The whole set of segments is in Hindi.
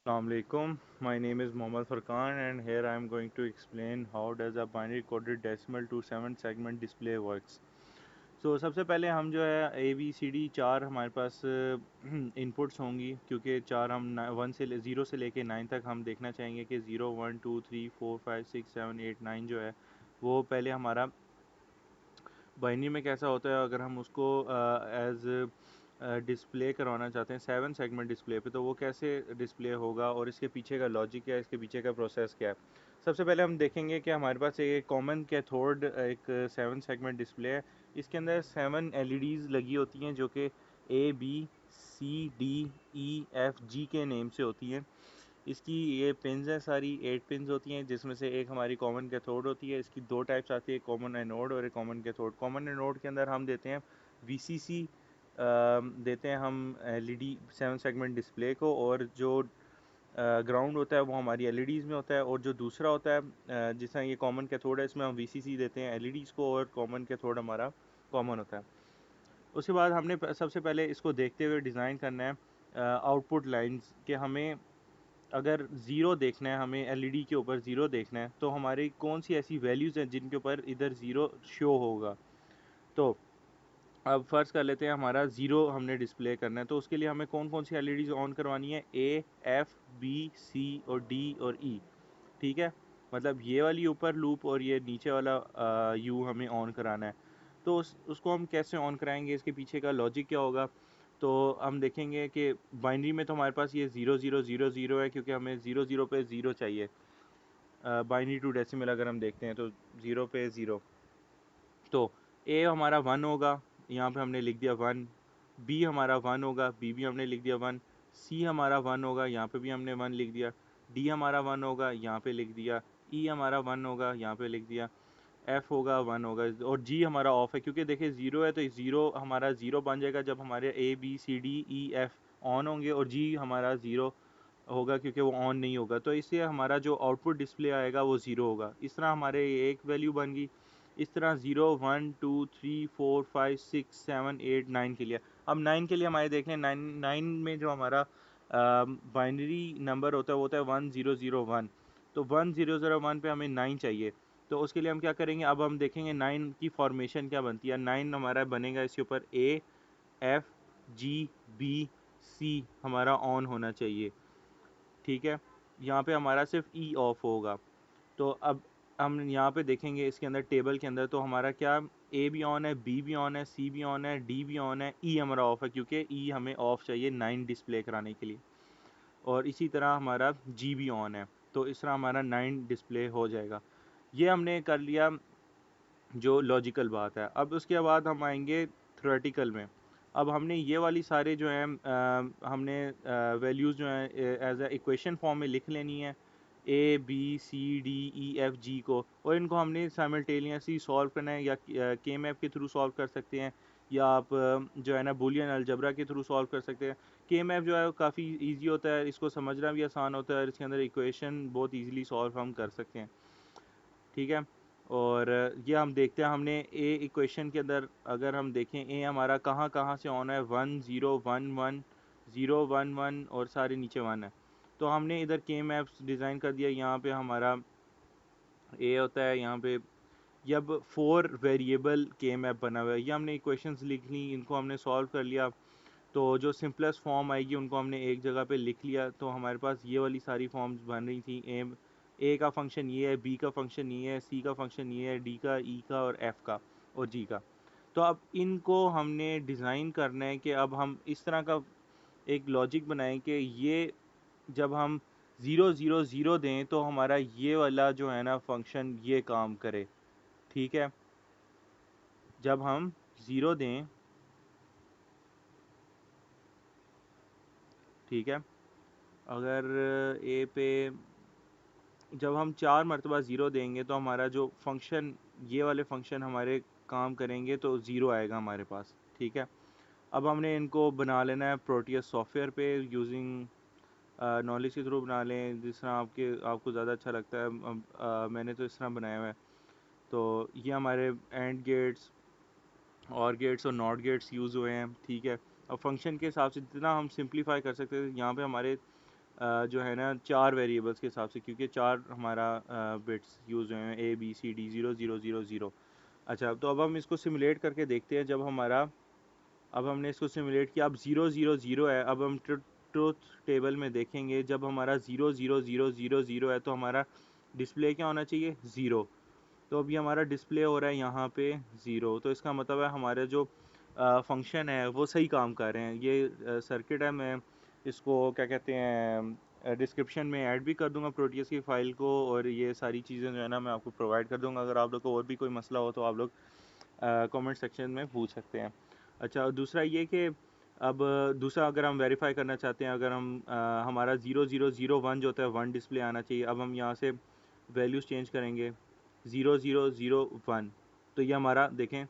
Assalamualaikum. My name is Mohammad Furqan and here I am going to explain how does a binary coded decimal to 7 segment display works. सबसे पहले हम जो है ए बी सी डी चार हमारे पास इनपुट्स होंगी, क्योंकि चार हम वन से ज़ीरो से लेके नाइन तक हम देखना चाहेंगे कि zero one two three four five six seven eight nine जो है वो पहले हमारा बाइनरी में कैसा होता है। अगर हम उसको एज डिस्प्ले करवाना चाहते हैं सेवन सेगमेंट डिस्प्ले पे, तो वो कैसे डिस्प्ले होगा और इसके पीछे का लॉजिक क्या है, इसके पीछे का प्रोसेस क्या है। सबसे पहले हम देखेंगे कि हमारे पास एक कॉमन कैथोड एक सेवन सेगमेंट डिस्प्ले है। इसके अंदर सेवन एलईडीज़ लगी होती हैं जो कि A B C D E F G के नेम से होती हैं। इसकी ये पिन्स हैं, सारी 8 पिन्स होती हैं, जिसमें से एक हमारी कॉमन कैथोड होती है। इसकी दो टाइप्स आती है, कॉमन एनोड और एक कॉमन कैथोड। कॉमन एनोड के अंदर हम देते हैं वीसीसी, देते हैं हम एलईडी सेवन सेगमेंट डिस्प्ले को, और जो ग्राउंड होता है वो हमारी एलईडीज़ में होता है। और जो दूसरा होता है जिस तरह ये कॉमन कैथोड है, इसमें हम वीसीसी देते हैं एलईडीज़ को, और कॉमन कैथोड हमारा कॉमन होता है। उसके बाद हमने सबसे पहले इसको देखते हुए डिज़ाइन करना है आउटपुट लाइंस के। हमें अगर ज़ीरो देखना है, हमें एलईडी के ऊपर ज़ीरो देखना है, तो हमारी कौन सी ऐसी वैल्यूज़ हैं जिनके ऊपर इधर ज़ीरो शो होगा। तो अब फ़र्ज़ कर लेते हैं हमारा ज़ीरो हमने डिस्प्ले करना है, तो उसके लिए हमें कौन कौन सी एलईडीज़ ऑन करवानी है, ए एफ बी सी और डी और ई। ठीक है, मतलब ये वाली ऊपर लूप और ये नीचे वाला यू हमें ऑन कराना है। तो उसको हम कैसे ऑन कराएंगे, इसके पीछे का लॉजिक क्या होगा। तो हम देखेंगे कि बाइनरी में तो हमारे पास ये ज़ीरो ज़ीरो ज़ीरो ज़ीरो है, क्योंकि हमें ज़ीरो ज़ीरो पे ज़ीरो चाहिए। बाइनरी टू डेसिमल अगर हम देखते हैं तो ज़ीरो पे ज़ीरो। तो ए हमारा वन होगा, यहाँ पे हमने लिख दिया वन। बी हमारा वन होगा, बी भी हमने लिख दिया वन। सी हमारा वन होगा, यहाँ पे भी हमने वन लिख दिया। डी हमारा वन होगा, यहाँ पे लिख दिया। ई हमारा वन होगा, यहाँ पे लिख दिया। एफ होगा, वन होगा, और जी हमारा ऑफ है, क्योंकि देखिए ज़ीरो है तो ज़ीरो हमारा ज़ीरो बन जाएगा जब हमारे A B C D E F on होंगे, और जी हमारा ज़ीरो होगा क्योंकि वो ऑन नहीं होगा। तो इससे हमारा जो आउटपुट डिस्प्ले आएगा वो ज़ीरो होगा। इस तरह हमारे एक वैल्यू बन गई। इस तरह zero one two three four five six seven eight nine के लिए। अब नाइन के लिए हमारे देख लें, नाइन नाइन में जो हमारा बाइनरी नंबर होता है वो होता है वन ज़ीरो ज़ीरो वन। तो वन ज़ीरो ज़ीरो वन पे हमें नाइन चाहिए। तो उसके लिए हम क्या करेंगे, अब हम देखेंगे नाइन की फॉर्मेशन क्या बनती है। नाइन हमारा बनेगा इसके ऊपर A F G B C हमारा ऑन होना चाहिए। ठीक है, यहाँ पे हमारा सिर्फ ई ऑफ होगा। तो अब हम यहाँ पे देखेंगे इसके अंदर टेबल के अंदर, तो हमारा क्या ए भी ऑन है, बी भी ऑन है, सी भी ऑन है, डी भी ऑन है, ई हमारा ऑफ है, क्योंकि ई हमें ऑफ चाहिए नाइन डिस्प्ले कराने के लिए। और इसी तरह हमारा जी भी ऑन है, तो इस तरह हमारा नाइन डिस्प्ले हो जाएगा। ये हमने कर लिया जो लॉजिकल बात है। अब उसके बाद हम आएंगे थ्योरेटिकल में। अब हमने ये वाली सारे जो हैं हमने वैल्यूज़ जो हैं एज ए इक्वेशन फॉर्म में लिख लेनी है, A B C D E F G को, और इनको हमने साइमल्टेनियसली सॉल्व करना है। या के मैप के थ्रू सॉल्व कर सकते हैं, या आप जो है ना बूलियन अलजबरा के थ्रू सॉल्व कर सकते हैं। के मैप जो है वो काफ़ी ईजी होता है, इसको समझना भी आसान होता है, और इसके अंदर इक्वेशन बहुत ईजिली सॉल्व हम कर सकते हैं। ठीक है, और ये हम देखते हैं हमने ए इक्वेशन के अंदर अगर हम देखें ए हमारा कहाँ कहाँ से ऑन है, one zero one one zero one one और सारे नीचे वन है। तो हमने इधर के मैप्स डिज़ाइन कर दिया। यहाँ पे हमारा ए होता है, यहाँ पे ये अब फोर वेरिएबल के मैप बना हुआ है। ये हमने इक्वेशंस लिख ली, इनको हमने सॉल्व कर लिया। तो जो सिंपलेस्ट फॉर्म आएगी उनको हमने एक जगह पे लिख लिया। तो हमारे पास ये वाली सारी फॉर्म्स बन रही थी। ए का फंक्शन ये है, बी का फंक्शन ये है, सी का फंक्शन ये है, डी का, ई का और एफ का और जी का। तो अब इनको हमने डिज़ाइन करना है कि अब हम इस तरह का एक लॉजिक बनाएं कि ये जब हम ज़ीरो ज़ीरो ज़ीरो दें तो हमारा ये वाला जो है ना फंक्शन ये काम करे। ठीक है, जब हम ज़ीरो दें, ठीक है, अगर ए पे जब हम चार मरतबा ज़ीरो देंगे तो हमारा जो फंक्शन ये वाले फंक्शन हमारे काम करेंगे, तो ज़ीरो आएगा हमारे पास। ठीक है, अब हमने इनको बना लेना है प्रोटियस सॉफ्टवेयर पे यूजिंग नॉलेज के थ्रू बना लें, जिस तरह आपको ज़्यादा अच्छा लगता है। मैंने तो इस तरह बनाया हुआ है। तो ये हमारे एंड गेट्स और गेट्स और नॉट गेट्स यूज़ हुए हैं। ठीक है, अब फंक्शन के हिसाब से जितना हम सिंप्लीफाई कर सकते हैं, यहाँ पे हमारे जो है ना 4 वेरिएबल्स के हिसाब से, क्योंकि 4 हमारा बिट्स यूज़ हुए हैं, ए बी सी डी 0000। अच्छा, तो अब हम इसको सिमुलेट करके देखते हैं। जब हमारा, अब हमने इसको सिमुलेट किया, अब 000 है। अब हम ट्रुथ टेबल में देखेंगे, जब हमारा 00000 है तो हमारा डिस्प्ले क्या होना चाहिए, 0। तो अभी हमारा डिस्प्ले हो रहा है यहाँ पे 0, तो इसका मतलब है हमारे जो फंक्शन है वो सही काम कर रहे हैं। ये सर्किट है, मैं इसको क्या कहते हैं डिस्क्रिप्शन में ऐड भी कर दूंगा प्रोटियस की फ़ाइल को, और ये सारी चीज़ें जो है ना मैं आपको प्रोवाइड कर दूंगा। अगर आप लोग को और भी कोई मसला हो तो आप लोग कमेंट सेक्शन में पूछ सकते हैं। अच्छा, और दूसरा ये कि अब दूसरा अगर हम वेरीफाई करना चाहते हैं, अगर हम हमारा 0001 जो होता है 1 डिस्प्ले आना चाहिए। अब हम यहाँ से वैल्यूज़ चेंज करेंगे 0001, तो ये हमारा देखें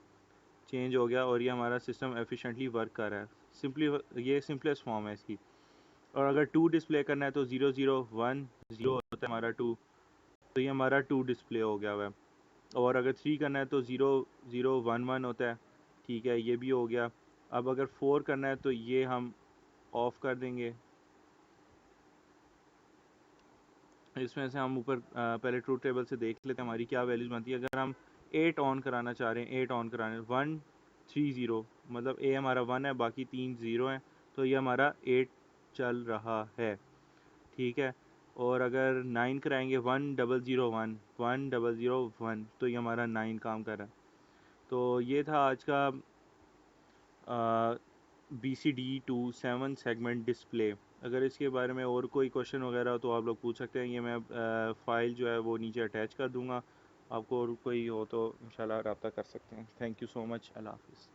चेंज हो गया और ये हमारा सिस्टम एफिशिएंटली वर्क कर रहा है। सिंपली ये सिंपलेस्ट फॉर्म है इसकी। और अगर 2 डिस्प्ले करना है तो 0010 होता है हमारा 2, तो ये हमारा 2 डिस्प्ले हो गया हुआ है। और अगर 3 करना है तो 0011 होता है, ठीक है, ये भी हो गया। अब अगर 4 करना है तो ये हम ऑफ़ कर देंगे। इसमें से हम ऊपर पहले ट्रूथ टेबल से देख लेते हैं हमारी क्या वैल्यूज़ बनती है। अगर हम 8 ऑन कराना चाह रहे हैं, 8 ऑन कराने 130, मतलब ए हमारा 1 है, बाकी 3 ज़ीरो हैं, तो ये हमारा 8 चल रहा है, ठीक है। और अगर 9 कराएंगे 1001 तो ये हमारा 9 काम कर रहा है। तो ये था आज का BCD27 सेगमेंट डिस्प्ले। अगर इसके बारे में और कोई क्वेश्चन वगैरह हो तो आप लोग पूछ सकते हैं। ये मैं फ़ाइल जो है वो नीचे अटैच कर दूंगा। आपको और कोई हो तो इंशाल्लाह रब्ता कर सकते हैं। Thank you so much. अल्लाह हाफ़िज़।